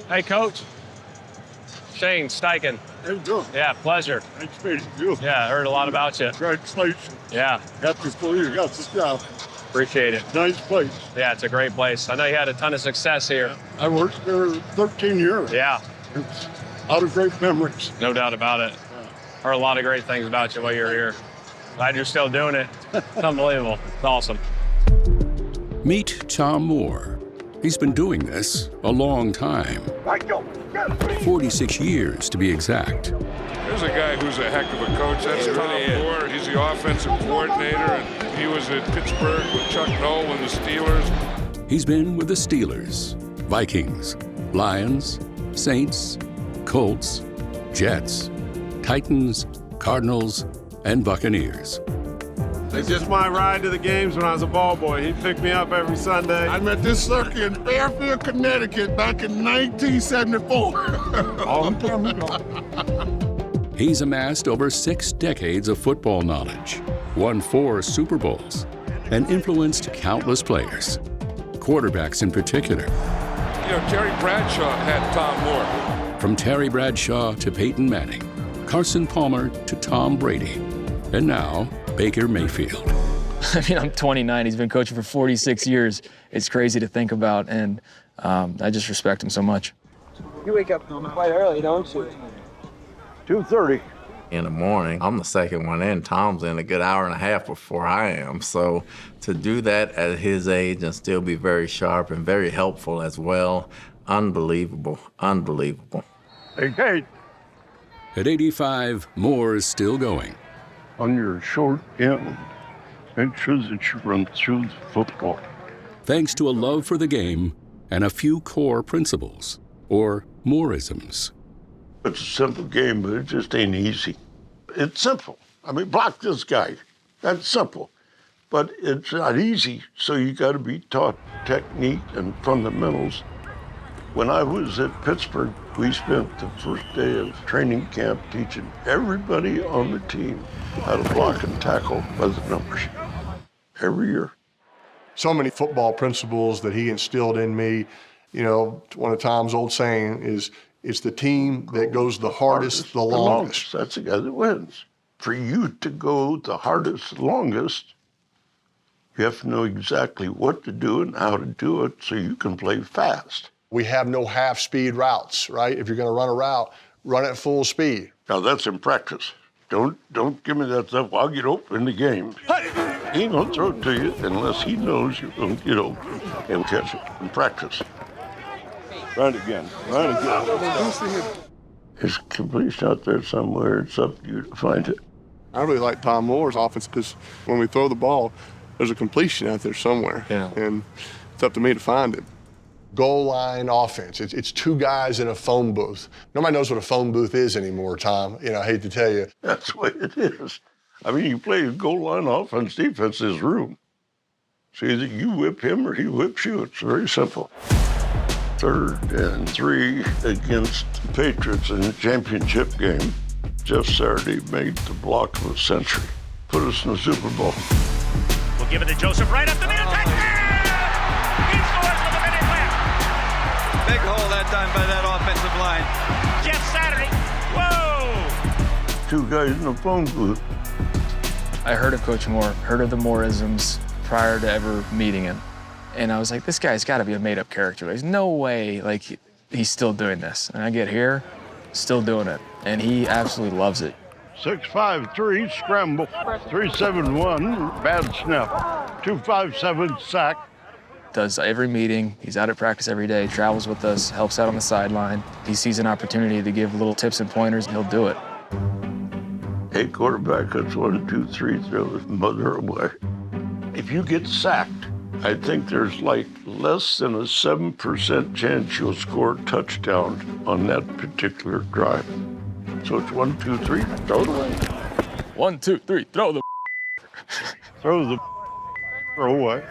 Hey, Coach. Shane Steichen. How you doing? Yeah, pleasure. Nice to meet you. Yeah, I heard a lot about you. Congratulations. Yeah, Happy for you. Got the job. appreciate it. Nice place. Yeah, it's a great place. I know you had a ton of success here. I worked there 13 years. Yeah, It's a lot of great memories. no doubt about it. Heard a lot of great things about you while you were here. Glad you're still doing it. It's unbelievable. It's awesome. Meet Tom Moore. He's been doing this a long time. 46 years to be exact. There's a guy who's a heck of a coach. That's Tom Moore. He's the offensive coordinator, and he was at Pittsburgh with Chuck Noll and the Steelers. He's been with the Steelers, Vikings, Lions, Saints, Colts, Jets, Titans, Cardinals, and Buccaneers. It's just my ride to the games when I was a ball boy. He'd pick me up every Sunday. I met this sucker in Fairfield, Connecticut back in 1974. All the time ago. He's amassed over 6 decades of football knowledge, won 4 Super Bowls, and influenced countless players, quarterbacks in particular. You know, Terry Bradshaw had Tom Moore. From Terry Bradshaw to Peyton Manning, Carson Palmer to Tom Brady, and now Baker Mayfield. I mean, I'm 29. He's been coaching for 46 years. It's crazy to think about, and I just respect him so much. You wake up quite early, don't you? 2:30. In the morning. I'm the second one in. Tom's in a good hour and a half before I am. So to do that at his age and still be very sharp and very helpful as well, unbelievable, unbelievable. Hey, Kate. At 85, Moore is still going. On your short end, make sure that you run through the football. Thanks to a love for the game and a few core principles, or Mooreisms. It's a simple game, but it just ain't easy. It's simple. I mean, block this guy. That's simple. But it's not easy, so you got to be taught technique and fundamentals. When I was at Pittsburgh, we spent the first day of training camp teaching everybody on the team how to block and tackle by the numbers every year. So many football principles that he instilled in me. You know, one of Tom's old saying is, it's the team that goes the hardest, the longest. That's the guy that wins. For you to go the hardest, the longest, you have to know exactly what to do and how to do it so you can play fast. We have no half-speed routes, right? If you're going to run a route, run at full speed. Now, that's in practice. Don't give me that stuff. I'll get open in the game. He ain't gonna throw it to you unless he knows you're gonna get open and catch it in practice. Run it again. Run it again. There's a completion out there somewhere. It's up to you to find it. I really like Tom Moore's offense because when we throw the ball, there's a completion out there somewhere. Yeah. And it's up to me to find it. Goal line offense. It's 2 guys in a phone booth. Nobody knows what a phone booth is anymore, Tom. You know, I hate to tell you. That's the way it is. I mean, you play a goal line offense, defense is room. So either you whip him or he whips you. It's very simple. 3rd and 3 against the Patriots in the championship game. Jeff Saturday made the block of a century. Put us in the Super Bowl. We'll give it to Joseph right up the middle. Touchdown! He scores with a minute left. Big hole that time by that offensive line. Jeff Saturday. Whoa! 2 guys in a phone booth. I heard of Coach Moore, heard of the Mooreisms prior to ever meeting him. And I was like, this guy's got to be a made-up character. There's no way, like, he's still doing this. And I get here, still doing it. And he absolutely loves it. 6-5-3, scramble. 3-7-1, bad snap. 2-5-7, sack. Does every meeting. He's out at practice every day, travels with us, helps out on the sideline. He sees an opportunity to give little tips and pointers, and he'll do it. Hey, quarterback, that's 1, 2, 3, throw the mother away. If you get sacked, I think there's like less than a 7% chance you'll score a touchdown on that particular drive. So it's 1, 2, 3, throw it away. 1, 2, 3, throw the throw away.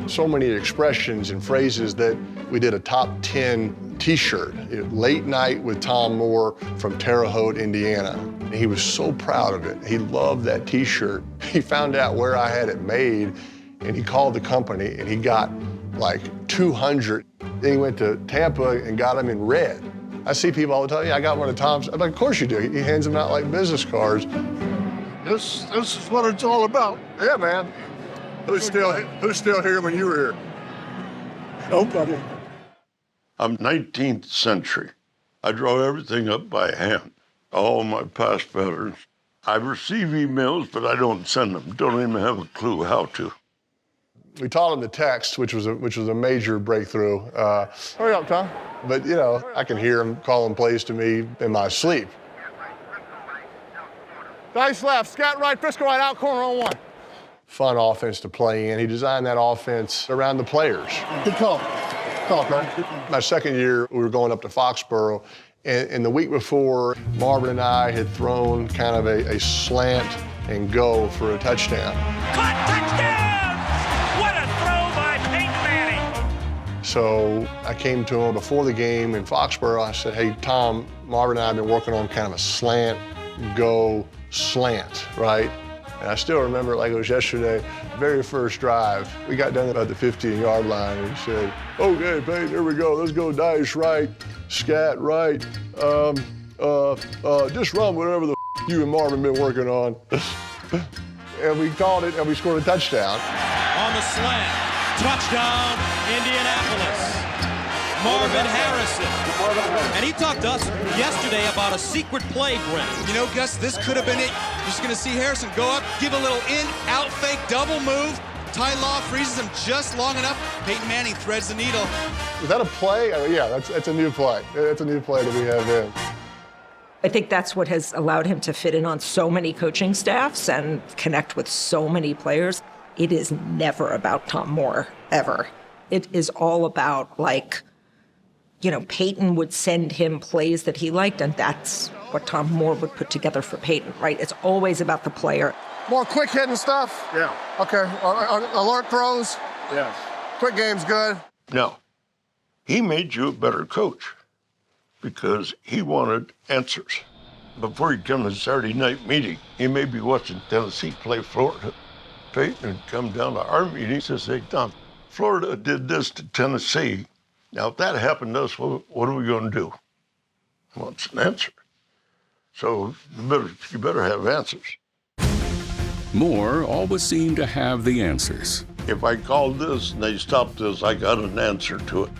So many expressions and phrases that we did a top 10 T-shirt, Late Night with Tom Moore from Terre Haute, Indiana. He was so proud of it. He loved that T-shirt. He found out where I had it made, and he called the company, and he got like 200. Then he went to Tampa and got them in red. I see people all the time, yeah, I got one of Tom's. I'm like, of course you do. He hands them out like business cards. This is what it's all about. Yeah, man. Who's still here when you were here? Nobody. I'm 19th century. I draw everything up by hand, all my past patterns. I receive emails, but I don't send them. Don't even have a clue how to. We taught him the text, which was a major breakthrough. Hurry up, Tom. But, you know, I can hear him calling plays to me in my sleep. Nice left, scat right, Frisco right, out corner on one. Fun offense to play in. He designed that offense around the players. Good call. My second year, we were going up to Foxborough, and the week before, Marvin and I had thrown kind of a slant and go for a touchdown. Caught, touchdown! What a throw by Peyton Manning! So I came to him before the game in Foxborough. I said, hey, Tom, Marvin and I have been working on kind of a slant, go, slant, right? And I still remember it like it was yesterday, very first drive. We got done about the 15-yard line and he said, okay, Peyton, here we go. Let's go dice right, scat right. Just run whatever the you and Marvin been working on. And we called it and we scored a touchdown. On the slant, touchdown, Indianapolis. Marvin Harrison. And he talked to us yesterday about a secret play, Brent. You know, Gus, this could have been it. You're just going to see Harrison go up, give a little in, out fake, double move. Ty Law freezes him just long enough. Peyton Manning threads the needle. Is that a play? Yeah, that's a new play. That's a new play that we have in. I think that's what has allowed him to fit in on so many coaching staffs and connect with so many players. It is never about Tom Moore, ever. It is all about, like, you know, Peyton would send him plays that he liked, and that's what Tom Moore would put together for Peyton, right? It's always about the player. More quick hitting stuff? Yeah. Okay, alert throws? Yes. Quick game's good? No. He made you a better coach because he wanted answers. Before he'd come to the Saturday night meeting, he may be watching Tennessee play Florida. Peyton would come down to our meeting and say, Tom, Florida did this to Tennessee. Now, if that happened to us, what are we going to do? Well, it's an answer. So you better have answers. Moore always seemed to have the answers. If I called this and they stopped this, I got an answer to it.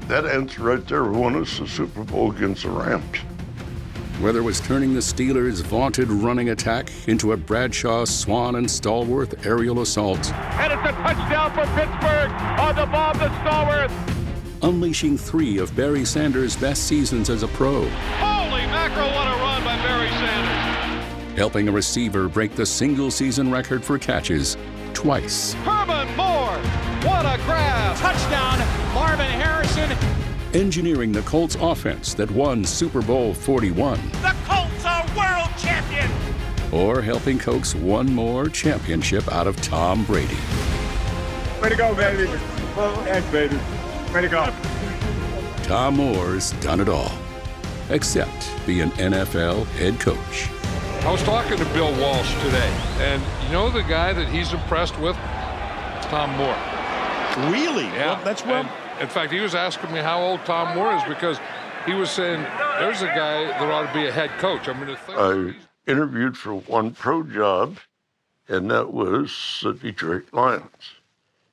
That answer right there won us the Super Bowl against the Rams. Whether it was turning the Steelers' vaunted running attack into a Bradshaw, Swan, and Stallworth aerial assault. And it's a touchdown for Pittsburgh on the bomb to Stallworth. Unleashing 3 of Barry Sanders' best seasons as a pro. Holy mackerel, what a run by Barry Sanders. Helping a receiver break the single-season record for catches twice. Herman Moore, what a grab. Touchdown, Marvin Harrison. Engineering the Colts offense that won Super Bowl 41. The Colts are world champions. Or helping coax one more championship out of Tom Brady. Way to go, baby. Thanks, baby. Way to go. Tom Moore's done it all, except be an NFL head coach. I was talking to Bill Walsh today, and you know the guy that he's impressed with? Tom Moore. Really? Yeah. Well, that's well. In fact, he was asking me how old Tom Moore is because he was saying there's a guy that ought to be a head coach. I interviewed for one pro job, and that was the Detroit Lions.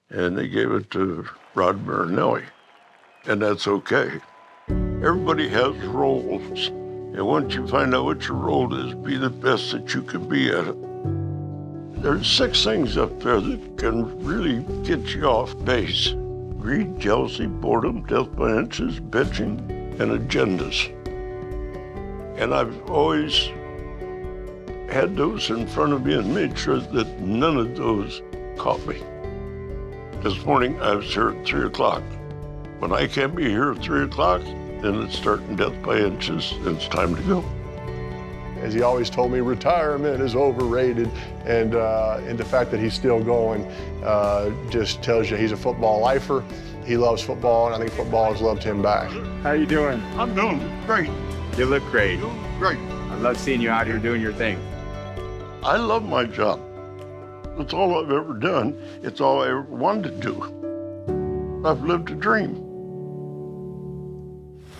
And they gave it to Rod Marinelli, and that's okay. Everybody has roles, and once you find out what your role is, be the best that you can be at it. There's 6 things up there that can really get you off base. Greed, jealousy, boredom, death by inches, bitching, and agendas. And I've always had those in front of me and made sure that none of those caught me. This morning, I was here at 3 o'clock. When I can't be here at 3 o'clock, then it's starting death by inches, and it's time to go. As he always told me, retirement is overrated, and the fact that he's still going just tells you he's a football lifer. He loves football, and I think football has loved him back. How you doing? I'm doing great. You look great. Great. I love seeing you out here doing your thing. I love my job. It's all I've ever done. It's all I ever wanted to do. I've lived a dream.